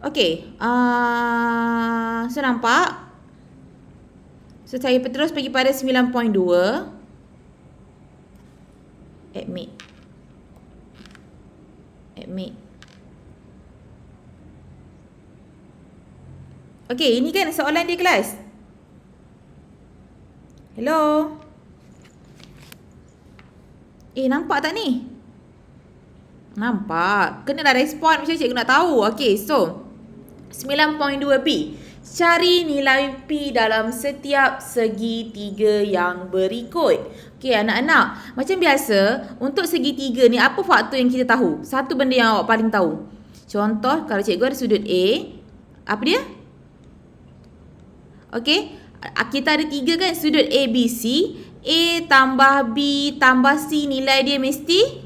Okey. So nampak. So saya terus pergi pada 9.2. Admit. Okey, ini kan soalan dia kelas. Hello. Nampak tak ni? Nampak. Kenalah respon macam cikgu nak tahu. Okey, so 9.2B. Cari nilai P dalam setiap segitiga yang berikut. Okey anak-anak, macam biasa untuk segitiga ni apa faktor yang kita tahu? Satu benda yang awak paling tahu. Contoh kalau cikgu ada sudut A, apa dia? Okey, kita ada 3 kan sudut A, B, C. A tambah B tambah C nilai dia mesti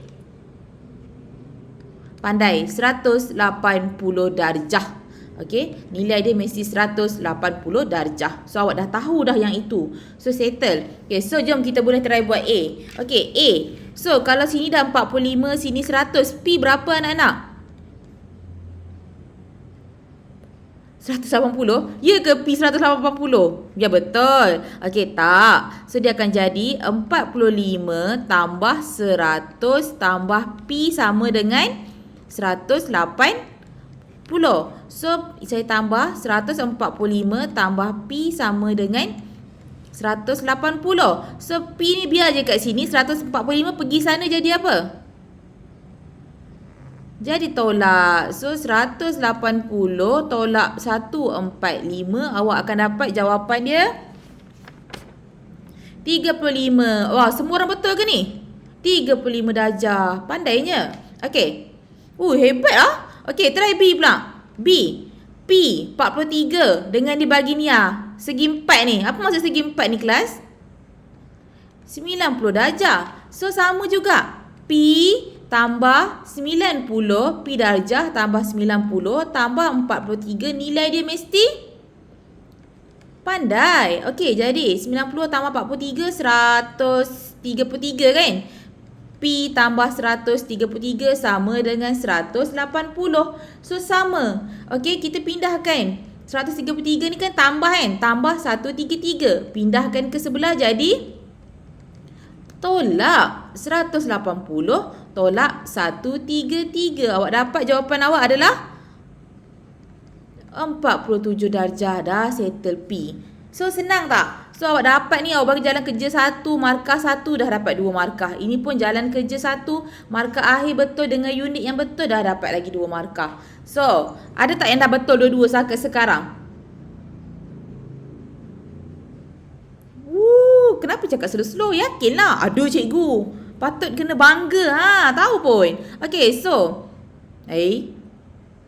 pandai 180 darjah. Okey, nilai dia mesti 180 darjah. So awak dah tahu dah yang itu. So settle. Okey, so jom kita boleh try buat A. Okey, A. So kalau sini dah 45, sini 100. P berapa anak-anak? 180? Ya ke P 180? Ya betul. Okey, tak. So dia akan jadi 45 tambah 100 tambah P sama dengan 180. So saya tambah 145 tambah P sama dengan 180. So P ni biar je kat sini. 145 pergi sana jadi apa? Jadi tolak. So 180 tolak 145. Awak akan dapat jawapan dia 35. Wah, semua orang betul ke ni? 35 darjah. Pandainya. Okey. Hebat lah. Okey, try B pula. B. P 43 dengan dibagi ni lah. Segi 4 ni. Apa maksud segi 4 ni kelas? 90 darjah. So sama juga. P tambah 90. P darjah tambah 90 tambah 43. Nilai dia mesti pandai. Okey, jadi 90 tambah 43, 133 kan? P tambah 133 sama dengan 180. So sama. Okey, kita pindahkan. 133 ni kan tambah kan? Tambah 133. Pindahkan ke sebelah jadi tolak 180 tolak 133. Awak dapat jawapan awak adalah 47 darjah. Dah settle P. So senang tak? So awak dapat ni, awak bagi jalan kerja 1, markah 1, dah dapat 2 markah. Ini pun jalan kerja 1, markah akhir betul dengan unit yang betul, dah dapat lagi 2 markah. So, ada tak yang dah betul dua-dua sekarang? Kenapa cakap slow-slow? Yakinlah. Aduh cikgu. Patut kena bangga. Tahu pun. Okey, so.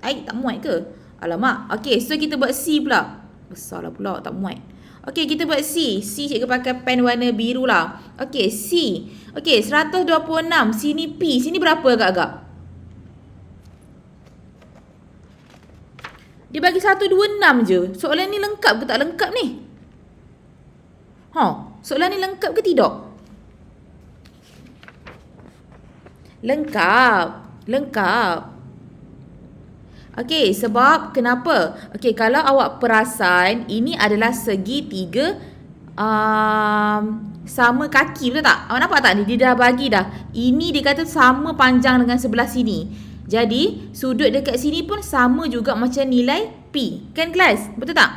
Tak muat ke? Alamak. Okey, so kita buat C pula. Besarlah pula, tak muat. Okey, kita buat C. C cikgu pakai pen warna biru lah. Okey, C. Okey, 126. Sini P. Sini berapa agak-agak? Dia bagi 126 je. Soalan ni lengkap ke tak lengkap ni? Soalan ni lengkap ke tidak? Lengkap. Okey, sebab kenapa? Okey, kalau awak perasan, ini adalah segitiga sama kaki, betul tak? Awak nampak tak ni? Dia dah bagi dah. Ini dia kata sama panjang dengan sebelah sini. Jadi, sudut dekat sini pun sama juga macam nilai P. Kan kelas? Betul tak?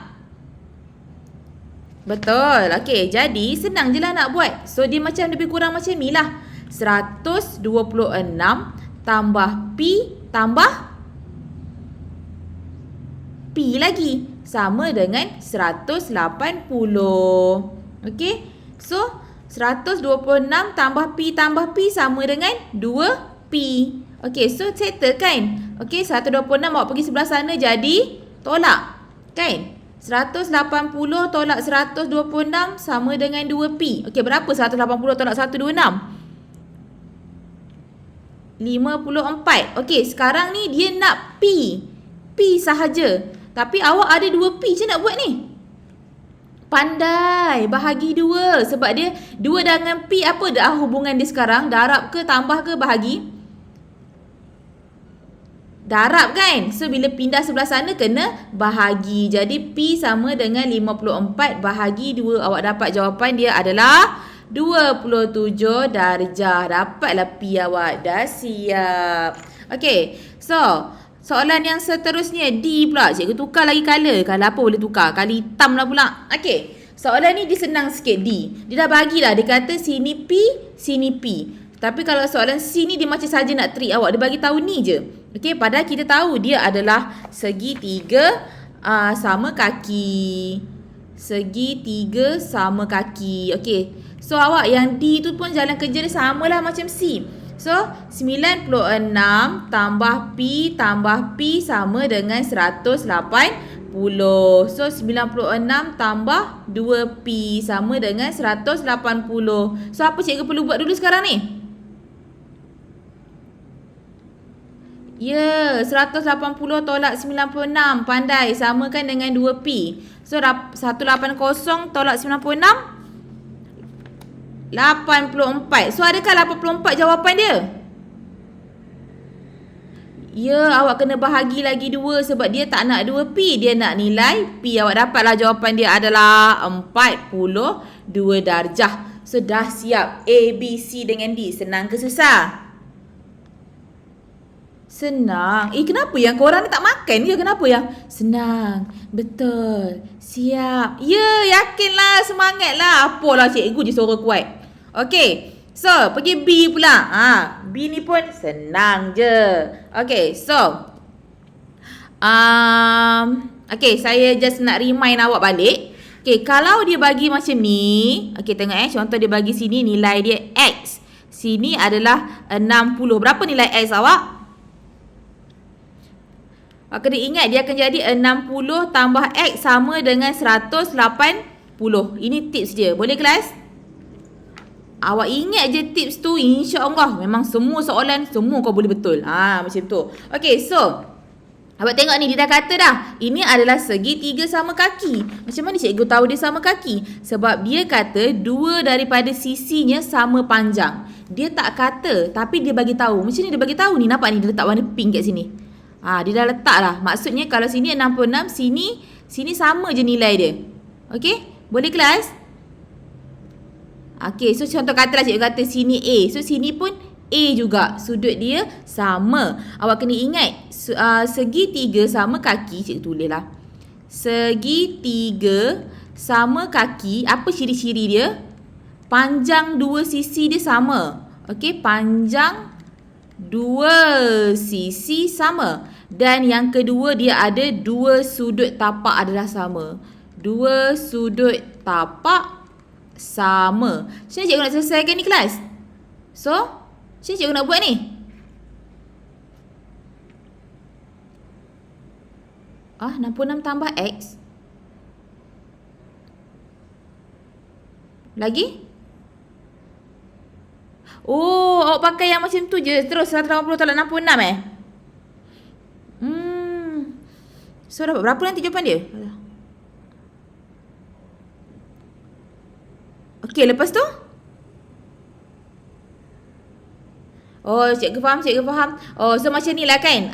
Betul. Okey, jadi senang je lah nak buat. So, dia macam lebih kurang macam ni lah. 126 tambah P tambah P lagi sama dengan 180. Okey. So 126 tambah P sama dengan 2P. Okey, so settle kan? Okey, 126 bawa pergi sebelah sana jadi tolak. Kan? 180 tolak 126 sama dengan 2P. Okey, berapa 180 tolak 126? 54. Okey, sekarang ni dia nak P. P sahaja. Tapi awak ada 2P je nak buat ni. Pandai. Bahagi 2. Sebab dia 2 dengan P apa dah hubungan dia sekarang? Darab ke, tambah ke, bahagi? darab kan. So bila pindah sebelah sana kena bahagi. Jadi P sama dengan 54 bahagi 2. Awak dapat jawapan dia adalah 27 darjah. Dapatlah P awak. Dah siap. Okey. So soalan yang seterusnya D pula. Cikgu tukar lagi color. Color apa boleh tukar? Color hitam lah pula. Okey. Soalan ni dia senang sikit D. Dia dah bagilah. Dia kata sini P, sini P. Tapi kalau soalan C ni dia macam saja nak trick awak. Dia bagi tahu ni je. Okey, padahal kita tahu dia adalah segitiga sama kaki. Segitiga sama kaki. Okey. So awak yang D tu pun jalan kerja dia samalah macam C. So 96 tambah P tambah P sama dengan 180. So 96 tambah 2P sama dengan 180. So apa cikgu perlu buat dulu sekarang ni? Ya, 180 tolak 96. Pandai. Samakan dengan 2P. So, 180 tolak 96. 84. So, adakah 84 jawapan dia? Ya, awak kena bahagi lagi 2 sebab dia tak nak 2P. Dia nak nilai P. Awak dapatlah jawapan dia adalah 42 darjah. So, dah siap. A, B, C dengan D. Senang ke susah? Senang. Kenapa yang korang ni tak makan ke? Kenapa yang senang? Betul. Siap. Ya, yakinlah. Semangatlah. Apalah cikgu je suara kuat. Okey. So, pergi B pula. B ni pun senang je. Okey, so. Okey, saya just nak remind awak balik. Okey, kalau dia bagi macam ni. Okey, tengok contoh dia bagi sini nilai dia X. Sini adalah 60. Berapa nilai X awak? Kena ingat dia akan jadi 60 tambah X sama dengan 180. Ini tips dia. Boleh kelas? Awak ingat je tips tu, insya-Allah memang semua soalan semua kau boleh betul. Macam tu. Okey, so awak tengok ni dia dah kata dah. Ini adalah segitiga sama kaki. Macam mana cikgu tahu dia sama kaki? Sebab dia kata dua daripada sisinya sama panjang. Dia tak kata tapi dia bagi tahu. Macam ni dia bagi tahu ni. Nampak ni dia letak warna pink kat sini. Dia dah letak lah. Maksudnya kalau sini 66, sini sama je nilai dia. Okey? Boleh kelas? Okey, so contoh katalah cikgu kata sini A. So sini pun A juga. Sudut dia sama. Awak kena ingat segitiga sama kaki. Cikgu tulis lah. Segitiga sama kaki. Apa ciri-ciri dia? Panjang dua sisi dia sama. Okey, panjang dua sisi sama. Dan yang kedua dia ada dua sudut tapak adalah sama. Dua sudut tapak sama. Macam mana cikgu nak selesaikan ni kelas? So, macam mana cikgu nak buat ni? 66 tambah X. Lagi? Awak pakai yang macam tu je. Terus 180 tolak 66 So dapat berapa nanti jawapan dia? Okey, lepas tu? Cikgu faham. So macam ni lah kan?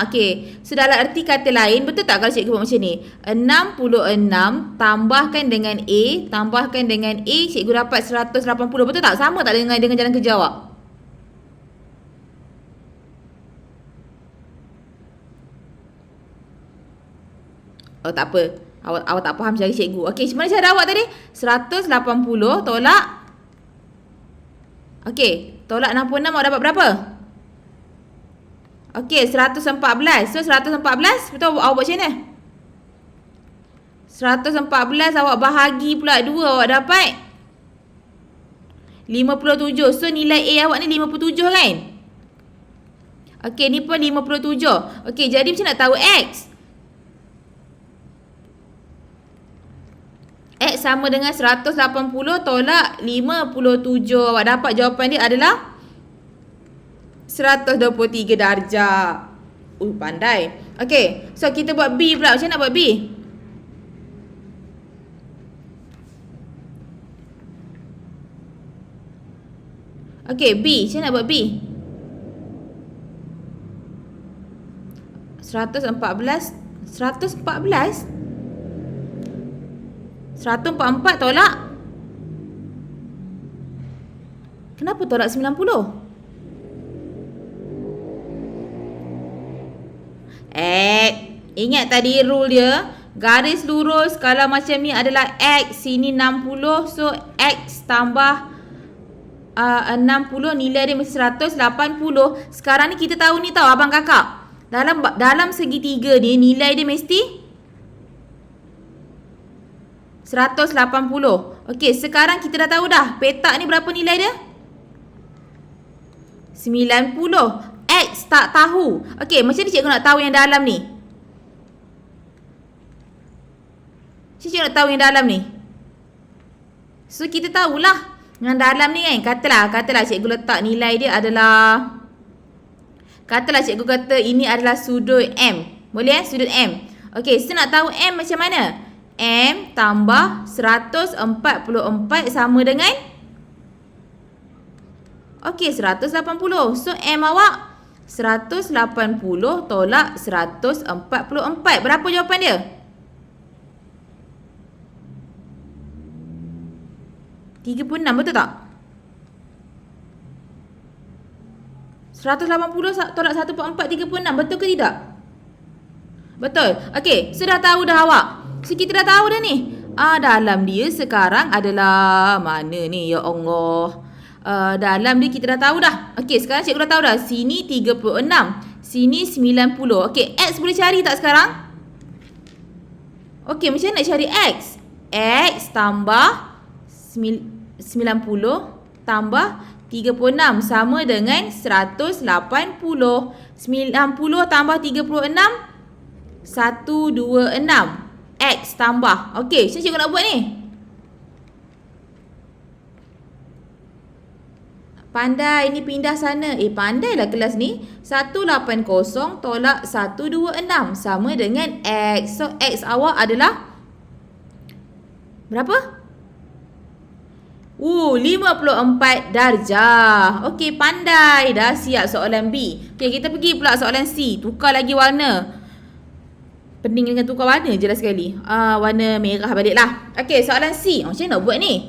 Okey. So dalam erti kata lain, betul tak kalau cikgu buat macam ni? 66 tambahkan dengan A, tambahkan dengan A, cikgu dapat 180. Betul tak? Sama tak dengan jalan kerja awak? Tak apa. Awak tak faham cara cikgu. Okey, macam mana cara awak tadi? 180 tolak. Okey, tolak 66 awak dapat berapa? Okey, 114. So 114, betul awak buat macam mana? 114 awak bahagi pula 2, awak dapat 57. So nilai A awak ni 57 kan? Okey, ni pun 57. Okey, jadi macam nak tahu X? X sama dengan 180 tolak 57. Awak dapat jawapan dia adalah 123 darjah. Pandai. Okey, so kita buat B pula. Macam mana nak buat B? Okey, B. Macam mana nak buat B? 114. 144 tolak. Kenapa tolak 90? Ingat tadi rule dia. Garis lurus kalau macam ni adalah X. Sini 60. So X tambah 60. Nilai dia mesti 180. Sekarang ni kita tahu ni tahu abang kakak. Dalam segitiga ni nilai dia mesti 180. Okey, sekarang kita dah tahu dah. Petak ni berapa nilai dia? 90. X tak tahu. Okey, macam ni cikgu nak tahu yang dalam ni? Cikgu nak tahu yang dalam ni. So kita tahulah. Yang dalam ni kan, katalah cikgu letak nilai dia adalah, katalah cikgu kata ini adalah sudut M. Boleh sudut M. Okey, so nak tahu M macam mana? M tambah 144 sama dengan, okey, 180. So M awak 180 tolak 144. Berapa jawapan dia? 36, betul tak? 180 tolak 144, 36. Betul ke tidak? Betul. Okey, sudah tahu dah awak. So kita dah tahu dah ni. Dalam dia sekarang adalah mana ni? Ya Allah. Dalam dia kita dah tahu dah. Okey, sekarang cikgu dah tahu dah. Sini 36. Sini 90. Okey, X boleh cari tak sekarang? Okey, macam mana nak cari X? X tambah 90 tambah 36 sama dengan 180. 90 tambah 36 126. X tambah. Okey, macam cikgu nak buat ni? Pandai ni pindah sana. Pandailah kelas ni. 180 tolak 126 sama dengan X. So X awak adalah berapa? 54 darjah. Okey, pandai dah. Siap soalan B. Okey, kita pergi pula soalan C. Tukar lagi warna. Pening dengan tukar warna je lah sekali. Warna merah balik lah. Okey, soalan C. Macam mana nak buat ni?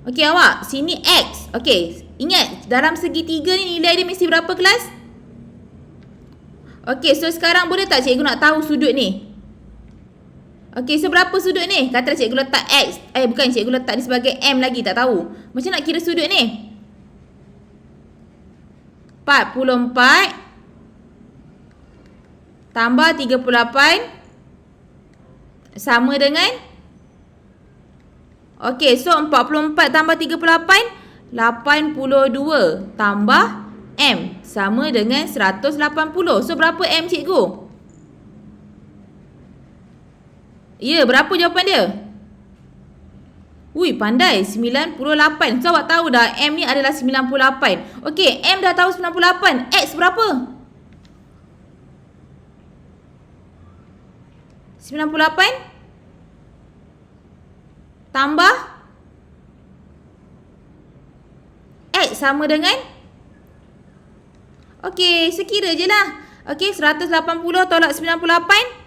Okey awak, sini X. Okey, ingat dalam segitiga ni nilai dia mesti berapa kelas? Okey, so sekarang boleh tak cikgu nak tahu sudut ni? Okey, so berapa sudut ni? Katalah cikgu letak X. Bukan, cikgu letak ni sebagai M lagi, tak tahu. Macam nak kira sudut ni? 44 tambah 38 sama dengan, okey, so 44 tambah 38 82 tambah M sama dengan 180. So berapa M cikgu? Ya, berapa jawapan dia? Pandai. 98. So awak tahu dah M ni adalah 98. Okey, M dah tahu 98. X berapa? 98 tambah X sama dengan, okey, sekira je lah. Okey, 180 tolak 98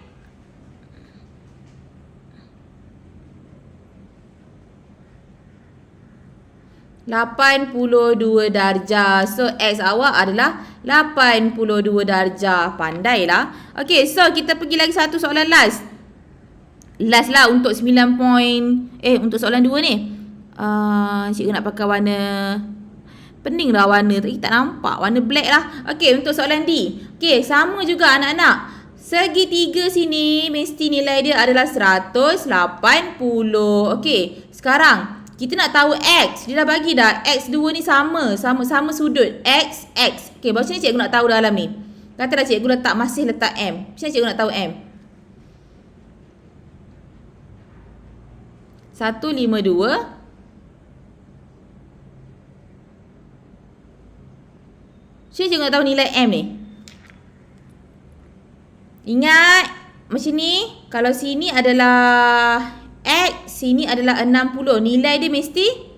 82 darjah. So X awak adalah 82 darjah. Pandailah. Okey, so kita pergi lagi satu soalan last. Last lah untuk 9 point. Untuk soalan 2 ni. Cikgu nak pakai warna, pening lah warna. Tak nampak. Warna black lah. Okey, untuk soalan D. Okey, sama juga anak-anak. Segitiga sini mesti nilai dia adalah 180. Okey, sekarang kita nak tahu X. Dia dah bagi dah. X2 ni sama sudut. X, X. Okey, macam ni cikgu nak tahu dalam ni. Katalah cikgu masih letak M. Macam mana cikgu nak tahu M? 152 Macam mana cikgu nak tahu nilai M ni? Ingat, macam ni. Kalau sini adalah X, sini adalah 60. Nilai dia mesti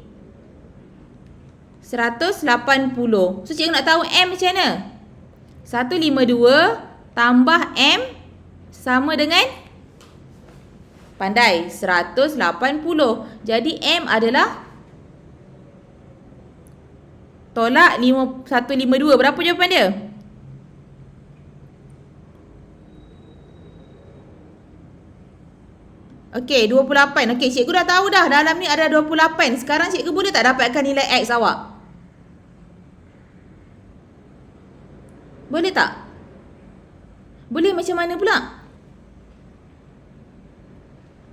180. So cikgu nak tahu M macam mana? 152 tambah M sama dengan, pandai, 180. Jadi M adalah tolak 152. Berapa jawapan dia? Okey, 28. Okey, cikgu dah tahu dah dalam ni ada 28. Sekarang cikgu boleh tak dapatkan nilai X awak? Boleh tak? Boleh macam mana pula?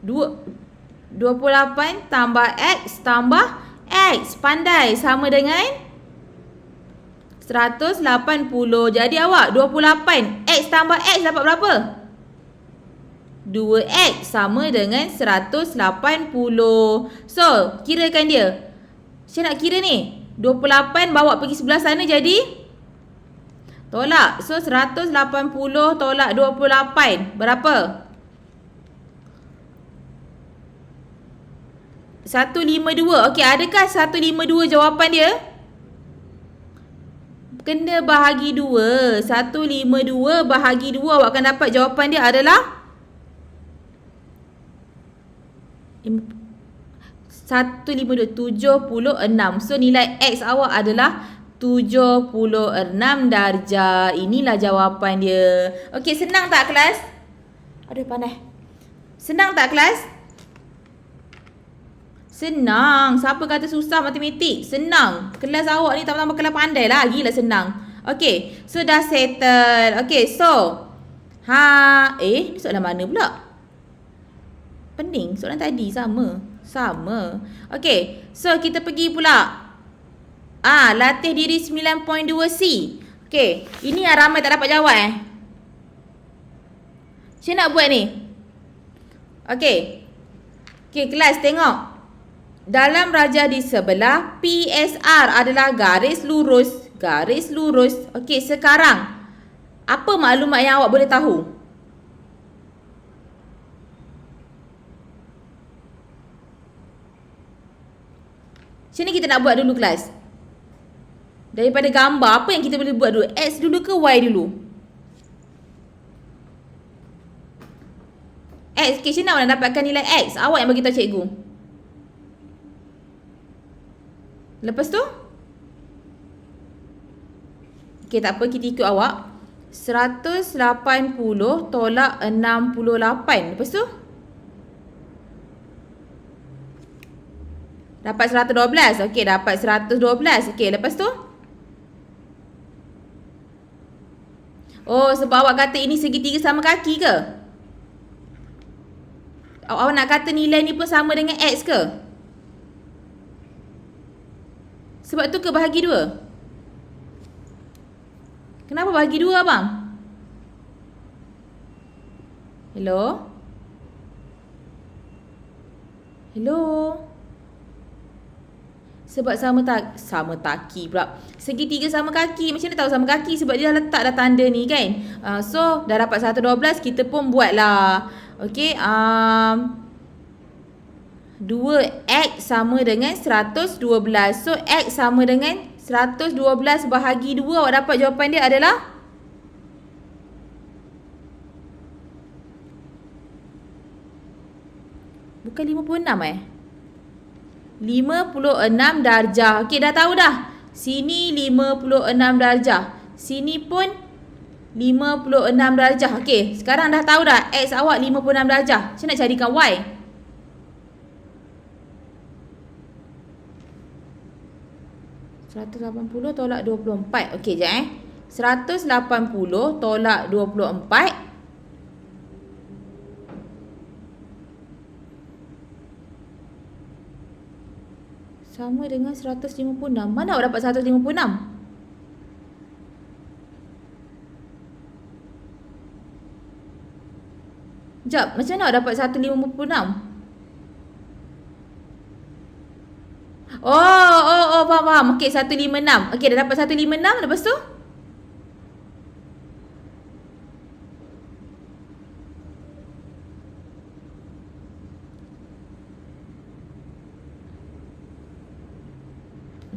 28 tambah X tambah X. Pandai, sama dengan 180. Jadi awak 28 X tambah X dapat berapa? 2X sama dengan 180. So, kirakan dia. Saya nak kira ni. 28 bawa pergi sebelah sana jadi tolak. So, 180 tolak 28. Berapa? 152. Okey, adakah 152 jawapan dia? Kena bahagi 2. 152 bahagi 2. Awak akan dapat jawapan dia adalah 152, 76. So, nilai X awak adalah 76 darjah. Inilah jawapan dia. Okey, senang tak kelas? Aduh, panas. Senang tak kelas? Senang. Siapa kata susah matematik? Senang. Kelas awak ni tambah-tambah kelas pandai lah. Gila senang. Okey, so dah settle. Okey, so ni soalan mana pula? Pening. Soalan tadi sama. Okey, so kita pergi pula. Latih diri 9.2C. Okey, ini yang ramai tak dapat jawab Saya nak buat ni. Okey, kelas tengok. Dalam rajah di sebelah, PSR adalah garis lurus. Okey, sekarang apa maklumat yang awak boleh tahu? Sini kita nak buat dulu kelas. Daripada gambar, apa yang kita boleh buat dulu? X dulu ke Y dulu? X. Okay, Syena nak dapatkan nilai X. Awak yang bagi tahu cikgu. Lepas tu? Okay, tak apa. Kita ikut awak. 180 tolak 68. Lepas tu? Dapat 112. Okey, dapat 112. Okey, lepas tu? Oh, sebab awak kata ini segitiga sama kaki ke? Awak nak kata nilai ni pun sama dengan X ke? Sebab tu ke bahagi 2? Kenapa bahagi 2 abang? Hello? Sebab sama kaki pula. Segitiga sama kaki. Macam mana tahu sama kaki? Sebab dia dah letak dah tanda ni kan. So, dah dapat 112. Kita pun buatlah. Okay. 2X sama dengan 112. So, X sama dengan 112 bahagi 2. Awak dapat jawapan dia adalah? Bukan 56 56 darjah. Okey, dah tahu dah. Sini 56 darjah. Sini pun 56 darjah. Okey, sekarang dah tahu dah. X awak 56 darjah. Saya nak carikan Y. $180 tolak 24. Okey, sekejap 180 tolak 24. Sama dengan 156. Mana awak dapat 156? Sekejap, macam mana awak dapat 156? Oh, faham. Okey, 156. Okey, dah dapat 156. Lepas tu?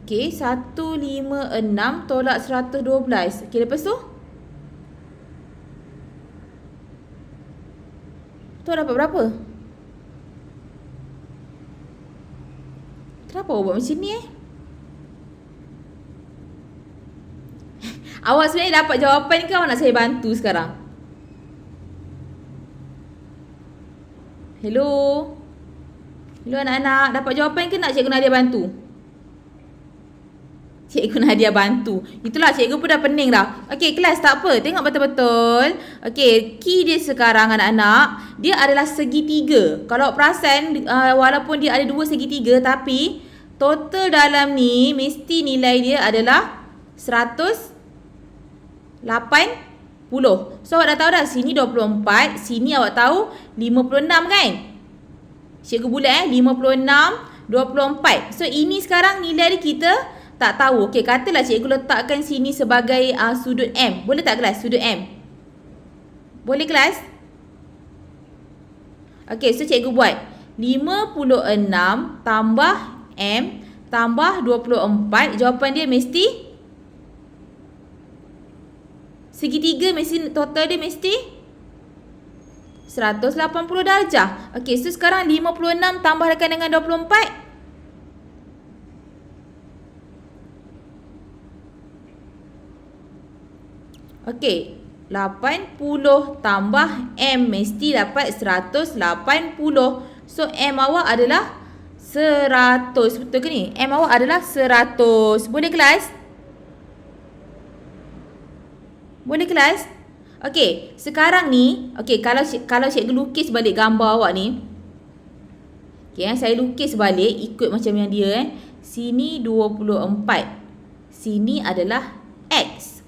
Okey, 156 tolak 112. Okey, lepas tu? So dapat berapa? Kenapa awak buat macam ni Awak sebenarnya dapat jawapan ke awak nak saya bantu sekarang? Hello? Hello anak-anak, dapat jawapan ke nak Cikgu Nadia bantu? Cikgu Nadia bantu. Itulah cikgu pun dah pening dah. Okey, kelas tak apa. Tengok betul-betul. Okey, key dia sekarang anak-anak, dia adalah segitiga. Kalau perasan, walaupun dia ada dua segitiga, tapi total dalam ni mesti nilai dia adalah 180. So awak dah tahu dah, sini 24, sini awak tahu 56 kan? Cikgu bulat 56, 24. So ini sekarang nilai dia kita tak tahu. Okey, katalah cikgu letakkan sini sebagai sudut M. Boleh tak kelas? Sudut M. Boleh kelas? Okey, so cikgu buat 56 tambah M tambah 24. Jawapan dia mesti segitiga, mesti total dia mesti 180 darjah. Okey, so sekarang 56 tambahkan dengan 24. Okey, 80 tambah M mesti dapat 180. So M awak adalah 100. Betul ke ni? M awak adalah 100. Boleh kelas? Boleh kelas? Okey, sekarang ni, okey, kalau cikgu lukis balik gambar awak ni. Okey, saya lukis balik ikut macam yang dia Sini 24. Sini adalah X.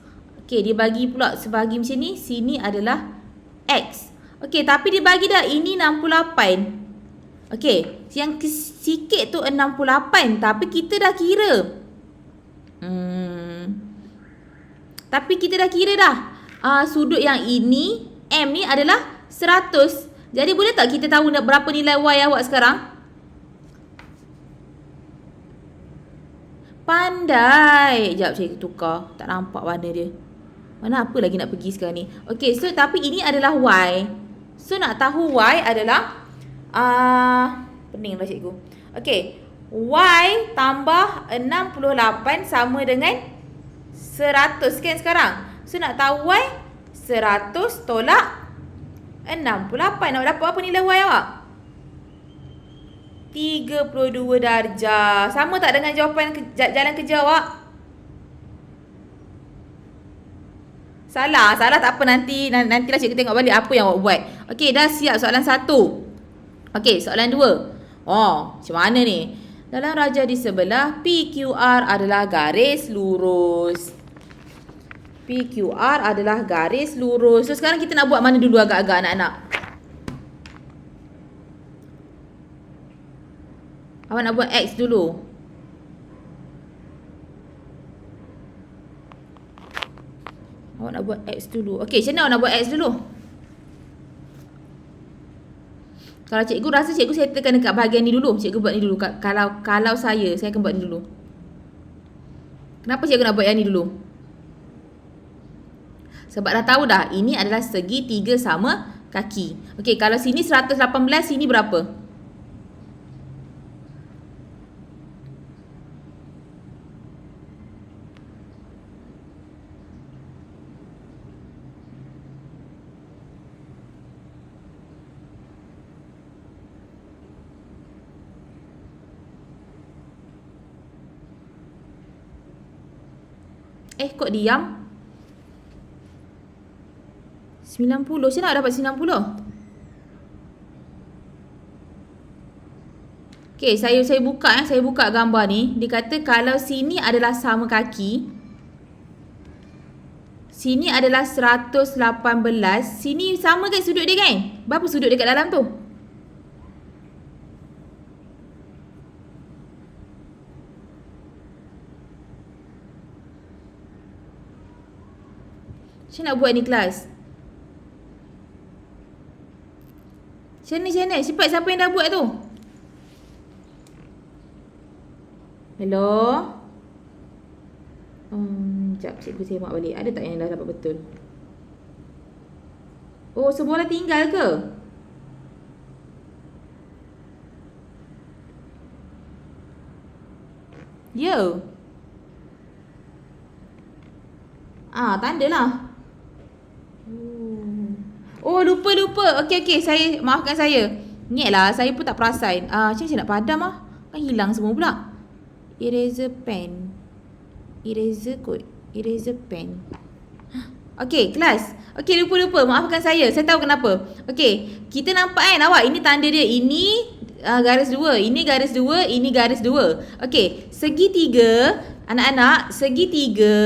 Okey, dia bagi pula sebagi macam ni. Sini adalah X. Okey, tapi dia bagi dah ini 68. Okey, yang sikit tu 68. Tapi kita dah kira. Tapi kita dah kira dah. Sudut yang ini, M ni adalah 100. Jadi boleh tak kita tahu berapa nilai Y awak sekarang? Pandai. Sekejap cikgu tukar. Tak nampak warna dia. Mana apa lagi nak pergi sekarang ni? Okey, so tapi ini adalah Y. So nak tahu Y adalah pening lah cikgu. Okey, Y tambah 68 sama dengan 100 kan sekarang. So nak tahu Y, 100 tolak 68. Awak dapat apa nilai Y awak? 32 darjah. Sama tak dengan jawapan jalan kerja awak? Salah tak apa, nantilah cikgu tengok balik apa yang awak buat. Okey, dah siap soalan 1. Okey, soalan 2. Macam mana ni? Dalam raja di sebelah, PQR adalah garis lurus. PQR adalah garis lurus. So sekarang kita nak buat mana dulu agak-agak anak-anak? Awak nak buat X dulu. Awak nak buat X dulu. Okey, macam mana awak nak buat X dulu? Kalau cikgu rasa cikgu settlekan dekat bahagian ni dulu. Cikgu buat ni dulu. Kalau saya akan buat ni dulu. Kenapa cikgu nak buat yang ni dulu? Sebab dah tahu dah, ini adalah segitiga sama kaki. Okey, kalau sini 118, sini berapa? Kok diam? 90. Macam mana dapat 90? Okey, saya buka saya buka gambar ni. Dia kata kalau sini adalah sama kaki, sini adalah 118, sini sama kan sudut dia kan? Berapa sudut dekat dalam tu? Macam nak buat ni kelas? Macam mana? Cepat, siapa yang dah buat tu? Hello? Sekejap, cikgu tengok balik. Ada tak yang dah dapat betul? Oh, semua dah tinggal ke? Ya. Tanda lah. Oh, lupa. Okey. Saya, maafkan saya. Ingatlah, saya pun tak perasan. Macam mana nak padam lah? Kan hilang semua pula. Eraser pen. Eraser kot. Eraser pen. Okey, kelas. Okey, lupa. Maafkan saya. Saya tahu kenapa. Okey, kita nampak kan awak? Ini tanda dia. Ini garis 2. Ini garis 2. Ini garis 2. Okey, segitiga. Anak-anak, segitiga.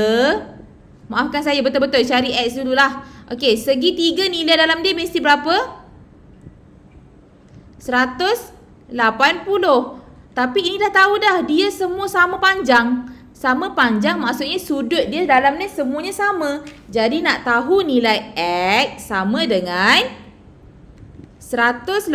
Maafkan saya, betul-betul cari X dululah. Okey, segitiga nilai dalam dia mesti berapa? 180. Tapi ini dah tahu dah, dia semua sama panjang. Sama panjang maksudnya sudut dia dalam ni semuanya sama. Jadi nak tahu nilai X sama dengan 180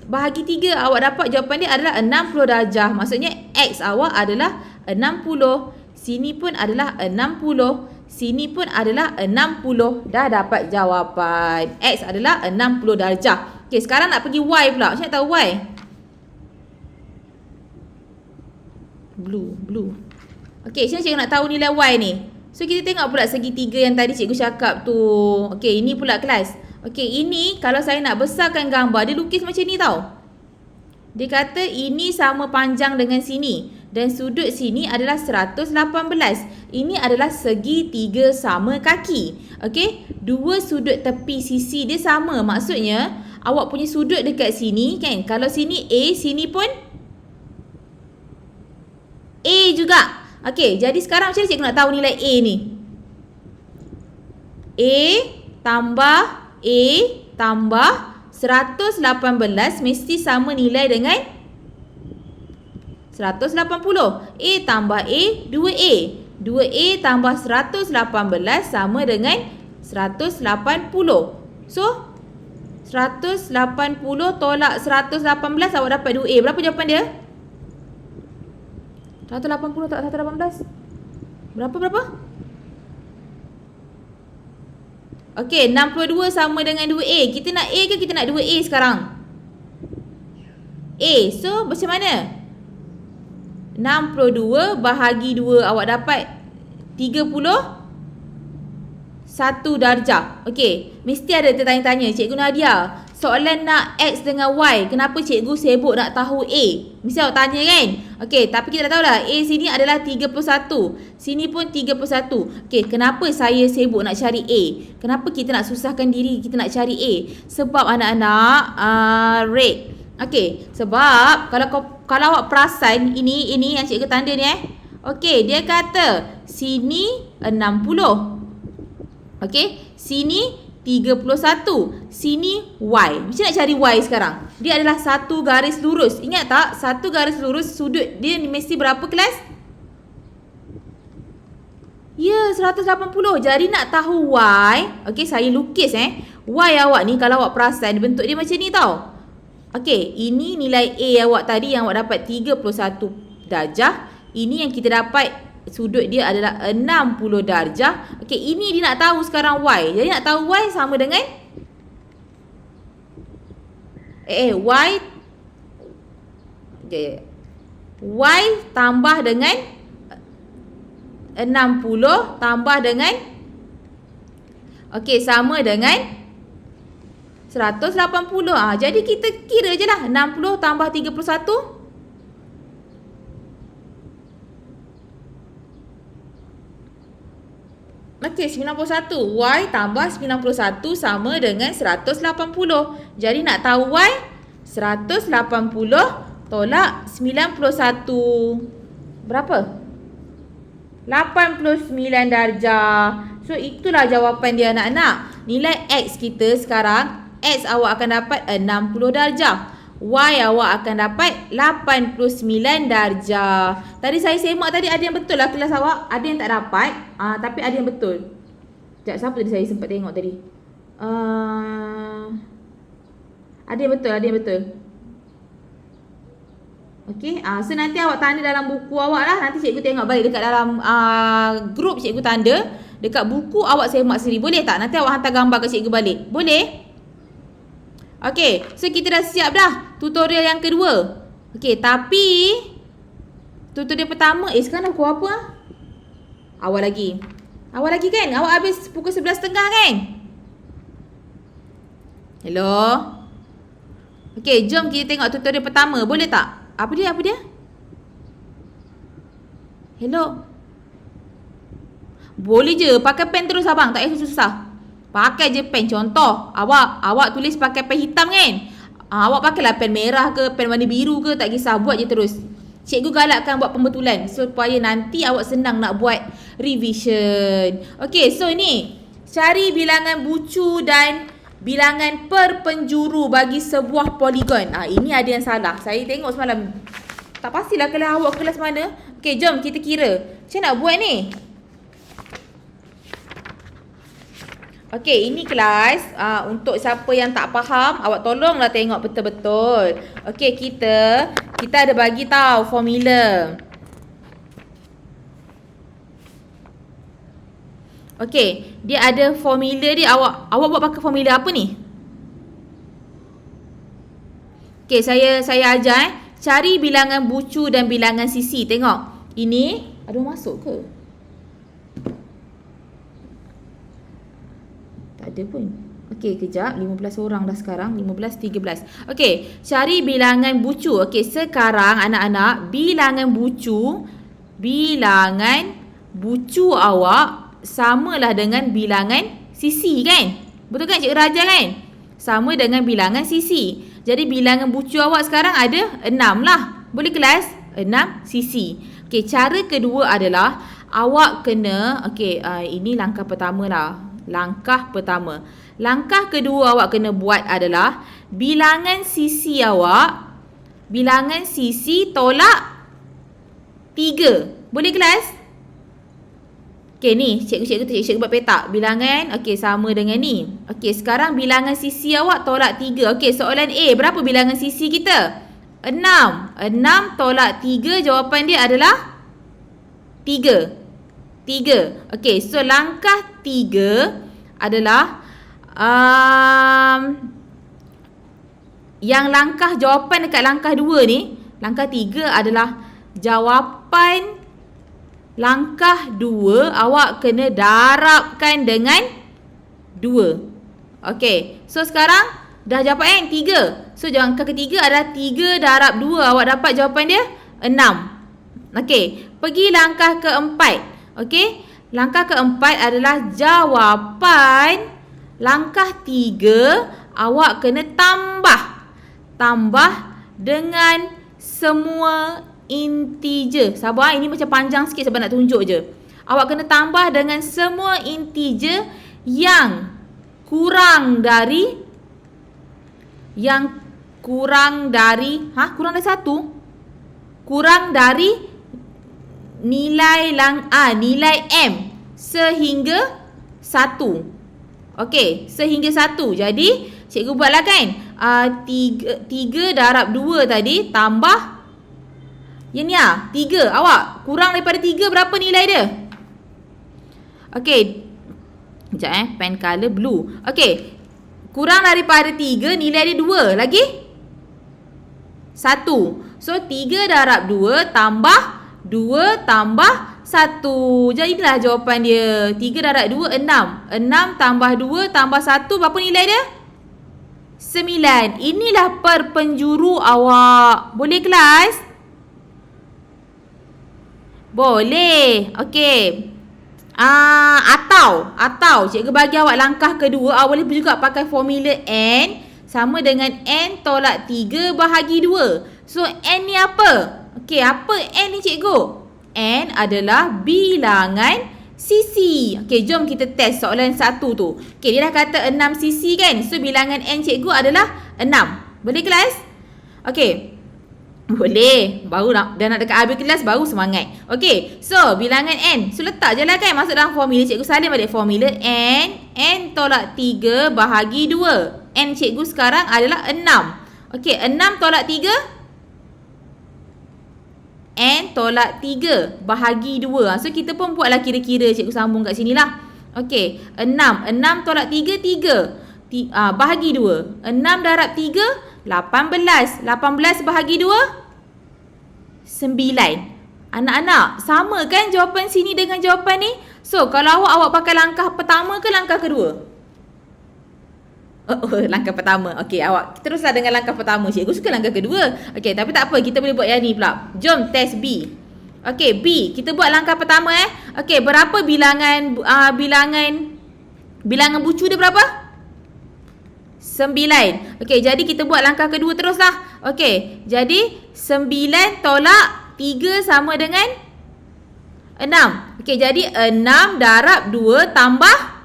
bahagi 3. Awak dapat jawapan dia adalah 60 darjah. Maksudnya X awak adalah 60. Sini pun adalah 60. Sini pun adalah 60. Dah dapat jawapan. X adalah 60 darjah. Okey, sekarang nak pergi Y pula. Macam nak tahu Y? Blue. Okey, macam cikgu nak tahu nilai Y ni. So, kita tengok pula segitiga yang tadi cikgu cakap tu. Okey, ini pula kelas. Okey, ini kalau saya nak besarkan gambar, dia lukis macam ni tau. Dia kata ini sama panjang dengan sini. Dan sudut sini adalah 118. Ini adalah segitiga sama kaki. Okey, dua sudut tepi sisi dia sama. Maksudnya, awak punya sudut dekat sini kan. Kalau sini A, sini pun A juga. Okey, jadi sekarang macam mana cikgu nak tahu nilai A ni? A tambah A tambah 118 mesti sama nilai dengan 180. A tambah A, 2A. 2A tambah 118 sama dengan 180. So, 180 tolak 118 awak dapat 2A. Berapa jawapan dia? 180 tak 118. Berapa? Okey, 62 sama dengan 2A. Kita nak A ke kita nak 2A sekarang? A. So, macam mana? 62 bahagi 2 awak dapat 31 darjah. Okey, mesti ada tertanya-tanya, Cikgu Nadia, soalan nak X dengan Y, kenapa cikgu sibuk nak tahu A? Mesti awak tanya kan? Okey, tapi kita dah tahu dah, A sini adalah 31. Sini pun 31. Okey, kenapa saya sibuk nak cari A? Kenapa kita nak susahkan diri kita nak cari A? Sebab anak-anak, red. Okey, sebab kalau awak perasan ini yang cikgu tanda ni Okey, dia kata sini 60. Okey, sini 31. Sini Y. Macam nak cari Y sekarang? Dia adalah satu garis lurus. Ingat tak? Satu garis lurus sudut dia mesti berapa kelas? Ya, 180. Jadi nak tahu Y. Okey, saya lukis Y awak ni kalau awak perasan bentuk dia macam ni tau. Okey, ini nilai A awak tadi yang awak dapat 31 darjah. Ini yang kita dapat sudut dia adalah 60 darjah. Okey, ini dia nak tahu sekarang Y. Jadi nak tahu Y sama dengan Y Y tambah dengan 60 tambah dengan okey, sama dengan 180. Jadi kita kira je lah. 60 tambah 31. Okey, 91. Y tambah 91 sama dengan 180. Jadi nak tahu Y, 180 tolak 91. Berapa? 89 darjah. So, itulah jawapan dia anak-anak. Nilai X kita sekarang, X awak akan dapat 60 darjah. Y awak akan dapat 89 darjah. Tadi saya semak tadi ada yang betul lah kelas awak. Ada yang tak dapat. Tapi ada yang betul. Sekejap, siapa tadi saya sempat tengok tadi? Ada yang betul. Okey, so nanti awak tanda dalam buku awak lah. Nanti cikgu tengok balik dekat dalam grup cikgu tanda. Dekat buku awak semak sendiri. Boleh tak? Nanti awak hantar gambar ke cikgu balik. Boleh? Okey, so kita dah siap dah tutorial yang kedua. Okey, tapi Tutorial pertama. Sekarang dah pukul apa ah? Awal lagi kan? Awak habis pukul 11.30 kan? Hello? Okey, jom kita tengok tutorial pertama. Boleh tak? Apa dia? Hello? Boleh je. Pakai pen terus abang. Tak payah susah. Pakai je pen. Contoh. Awak tulis pakai pen hitam kan? Awak pakailah pen merah ke, pen warna biru ke. Tak kisah. Buat je terus. Cikgu galakkan buat pembetulan. Supaya nanti awak senang nak buat revision. Okey, so ni. Cari bilangan bucu dan bilangan perpenjuru bagi sebuah poligon. Ini ada yang salah. Saya tengok semalam. Tak pastilah kelas awak kelas mana. Okey, jom kita kira. Macam nak buat ni? Okey, ini kelas. Untuk siapa yang tak faham, awak tolonglah tengok betul-betul. Okey, kita ada bagi tahu formula. Okey, dia ada formula dia. Awak buat pakai formula apa ni? Okey, saya ajar Cari bilangan bucu dan bilangan sisi. Tengok. Ini ada masuk ke? Tak ada pun. Okey, kejap. 15 orang dah sekarang. 15, 13. Okey, cari bilangan bucu. Okey, sekarang anak-anak, bilangan bucu awak samalah dengan bilangan sisi kan? Betul kan Cikgu Raja kan? Sama dengan bilangan sisi. Jadi bilangan bucu awak sekarang ada 6 lah. Boleh kelas? 6 sisi. Okey, cara kedua adalah awak kena, ini langkah pertama lah. Langkah kedua awak kena buat adalah bilangan sisi tolak 3. Boleh kelas? Okey, ni cikgu buat petak. Bilangan, sama dengan ni. Okey, sekarang bilangan sisi awak tolak 3. Okey, soalan A, berapa bilangan sisi kita? 6. 6 tolak 3, jawapan dia adalah 3. Okey, so langkah 3 adalah yang langkah jawapan dekat langkah 2 ni. Langkah 3 adalah jawapan langkah 2 awak kena darabkan dengan 2. Okey, so sekarang dah jawapan 3. So langkah ketiga adalah 3 darab 2. Awak dapat jawapan dia 6. Okey, pergi langkah keempat. Okey, langkah keempat adalah jawapan langkah 3 awak kena tambah dengan semua integer. Sabar, ini macam panjang sikit sebab nak tunjuk je. Awak kena tambah dengan semua integer yang kurang dari nilai M sehingga 1. Okey, sehingga 1. Jadi cikgu buatlah kan. 3 darab 2 tadi tambah yang ni 3. Awak kurang daripada 3 berapa nilai dia? Okey. Sekejap pen color blue. Okey. Kurang daripada 3, nilai dia 2. Lagi 1. So 3 darab 2 tambah 2 tambah 1. Jadi inilah jawapan dia. 3 darab 2, 6. 6 tambah 2 tambah 1, berapa nilai dia? 9. Inilah perpenjuru awak. Boleh kelas? Boleh. Okey. Atau cikgu bagi awak langkah kedua. Awak boleh juga pakai formula N sama dengan N tolak 3 bahagi 2. So N ni apa? Okey, apa N ni cikgu? N adalah bilangan sisi. Okey, jom kita test soalan 1 tu. Okey, dia dah kata 6 sisi kan? So bilangan N cikgu adalah 6. Boleh kelas? Okey. Boleh. Baru dah nak dekat habis kelas baru semangat. Okey. So, bilangan N. So, letak je lah kan. Masuk dalam formula. Cikgu salin balik formula N. N tolak 3 bahagi 2. N cikgu sekarang adalah 6. Okey. 6 tolak 3. N tolak 3 bahagi 2. So, kita pun buatlah kira-kira. Cikgu sambung kat sini lah. Okey. 6. 6 tolak 3, 3. Bahagi 2. 6 darab 3, 18. 18 bahagi 2, 9. Anak-anak, sama kan jawapan sini dengan jawapan ni? So, kalau awak pakai langkah pertama ke langkah kedua? Langkah pertama. Okey, awak teruslah dengan langkah pertama. Cikgu suka langkah kedua. Okey, tapi tak apa, kita boleh buat yang ni pula. Jom test B. Okey, B. Kita buat langkah pertama Okey, berapa bilangan bucu dia berapa? 9. Okey, jadi kita buat langkah kedua teruslah. Okey, jadi 9 tolak 3 sama dengan 6. Okey, jadi 6 darab 2 tambah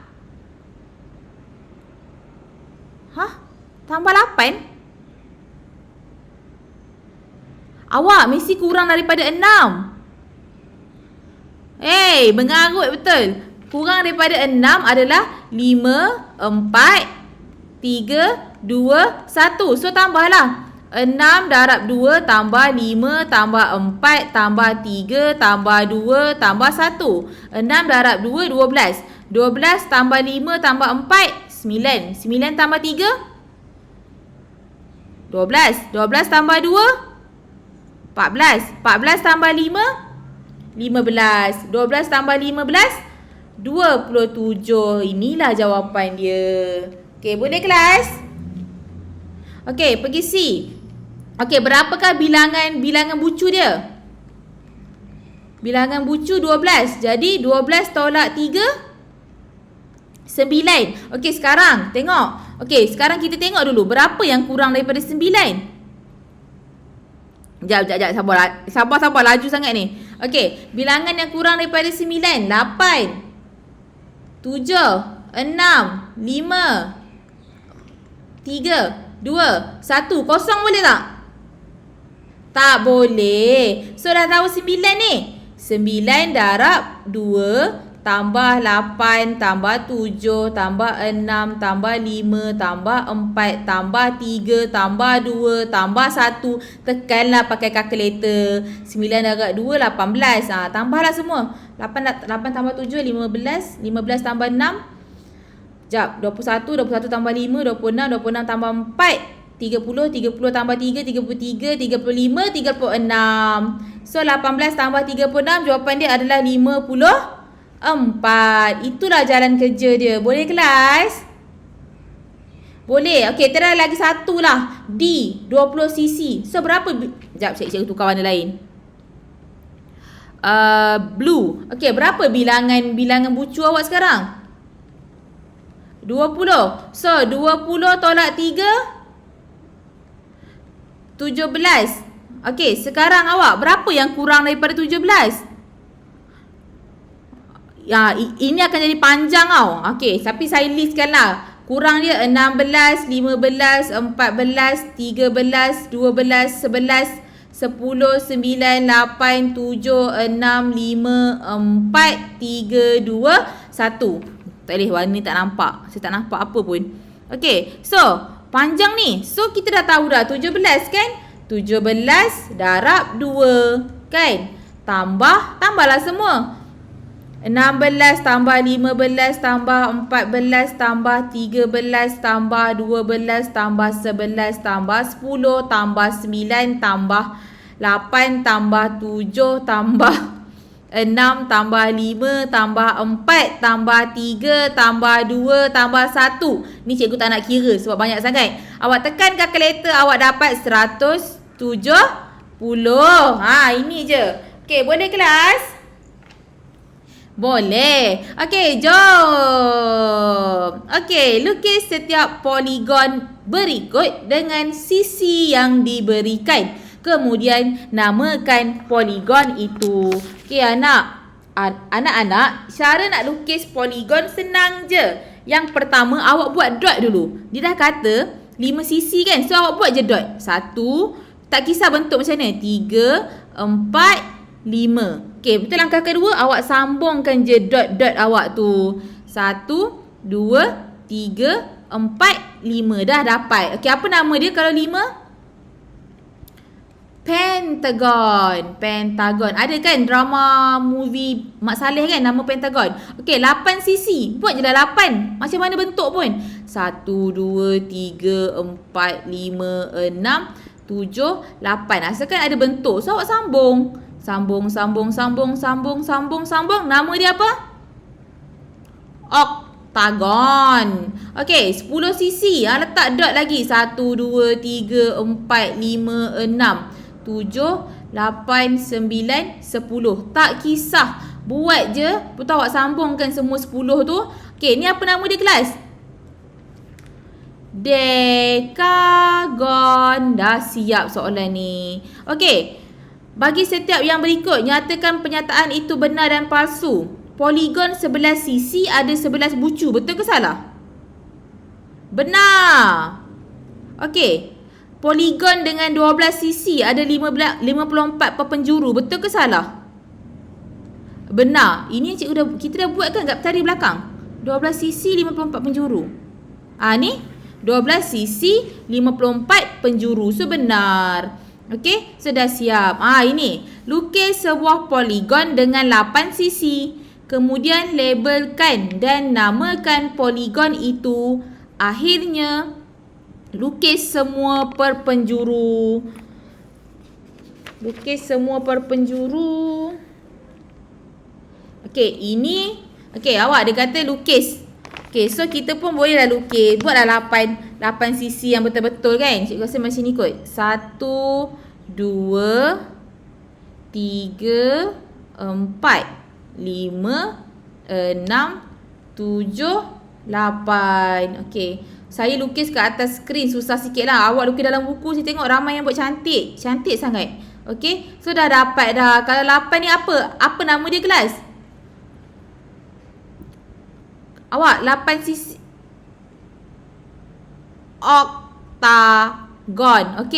tambah 8. Awak mesti kurang daripada 6. Mengarut betul. Kurang daripada 6 adalah 5, 4, 3, 2, 1. So tambahlah. 6 darab 2 tambah 5 tambah 4 tambah 3 tambah 2 tambah 1. 6 darab 2, 12. 12 tambah 5 tambah 4, 9. 9 tambah 3, 12. 12 tambah 2, 14. 14 tambah 5, 15. 12 tambah 15, 27. Inilah jawapan dia. Okey, boleh kelas? Okey, pergi C. Okey, berapakah bilangan bucu dia? Bilangan bucu 12. Jadi 12 tolak 3, 9. Okey, sekarang tengok. Okey, sekarang kita tengok dulu berapa yang kurang daripada 9. Sekejap. Sabar, laju sangat ni. Okey, bilangan yang kurang daripada 9, 8, 7, 6, 5, 3, 2, 1. Kosong boleh tak? Tak boleh. So dah tahu 9 ni. 9 darab 2 tambah 8 tambah 7 tambah 6 tambah 5 tambah 4 tambah 3 tambah 2 tambah 1. Tekanlah pakai kalkulator. 9 darab 2, 18. Tambahlah semua. 8 tambah 7, 15. 15 tambah 6. Sekejap. 21 tambah 5, 26. 26 tambah 4. 30 tambah 3, 33, 35, 36. So 18 tambah 36, jawapan dia adalah 54. Itulah jalan kerja dia. Boleh kelas? Boleh. Okey, terus lagi satu lah. D, 20 cc. So berapa? Sekejap, cikgu tukar warna lain. Blue. Okey, berapa bilangan bucu awak sekarang? 20. So 20 tolak 3, 17. Okey, sekarang awak berapa yang kurang daripada 17? Ya, ini akan jadi panjang tau. Okey, tapi saya listkan lah. Kurang dia 16, 15, 14, 13, 12, 11, 10, 9, 8, 7, 6, 5, 4, 3, 2, 1. Tak boleh, warna ni tak nampak. Saya tak nampak apa pun. Okey, so panjang ni. So kita dah tahu dah 17 kan? 17 darab 2 kan? Tambahlah semua. 16 tambah 15 tambah 14 tambah 13 tambah 12 tambah 11 tambah 10 tambah 9 tambah 8 tambah 7 tambah 6 tambah 5 tambah 4 tambah 3 tambah 2 tambah 1. Ni cikgu tak nak kira sebab banyak sangat. Awak tekan kalkulator, awak dapat 170. Ini je. Okey, boleh kelas? Boleh. Okey, jom. Okey, lukis setiap poligon berikut dengan sisi yang diberikan. Kemudian namakan poligon itu. Okey anak-anak, cara nak lukis poligon senang je. Yang pertama awak buat dot dulu. Dia dah kata 5 sisi kan. So awak buat je dot. 1, tak kisah bentuk macam mana. 3, 4, 5. Okey, betul langkah kedua awak sambungkan je dot-dot awak tu. 1, 2, 3, 4, 5. Dah dapat. Okey, apa nama dia kalau 5? Pentagon. Ada kan drama movie Mak Saleh kan nama Pentagon. Okey, 8 sisi. Buat je dah 8. Macam mana bentuk pun. 1, 2, 3, 4, 5, 6, 7, 8. Asalkan ada bentuk. So awak sambung. Sambung. Nama dia apa? Oktagon. Okey, 10 sisi. Letak dot lagi. 1, 2, 3, 4, 5, 6, 7, 8, 9, 10. Tak kisah. Buat je. Betul awak sambungkan semua 10 tu. Okey, ni apa nama dia kelas? Dekagon. Dah siap soalan ni. Okey. Bagi setiap yang berikut, nyatakan pernyataan itu benar dan palsu. Poligon 11 sisi ada 11 bucu. Betul ke salah? Benar. Okey. Poligon dengan 12 sisi ada 54 perpenjuru. Betul ke salah? Benar. Ini kita dah buat kan kat tadi belakang? 12 sisi 54 penjuru. Ni 12 sisi 54 penjuru. So benar. Okey, so dah siap. Ini. Lukis sebuah poligon dengan 8 sisi. Kemudian labelkan dan namakan poligon itu. Akhirnya lukis semua perpenjuru. Okey, ini. Okey, awak dia kata lukis. Okey, so kita pun bolehlah lukis. Buatlah 8 sisi yang betul-betul kan. Cikgu rasa macam ni kot. 1, 2, 3, 4, 5, 6, 7, 8. Okey. Saya lukis kat atas skrin. Susah sikit lah. Awak lukis dalam buku. Saya tengok ramai yang buat cantik. Cantik sangat. Okey. So dah dapat dah. Kalau 8 ni apa? Apa nama dia kelas? Awak 8 sisi. Oktagon. Okey.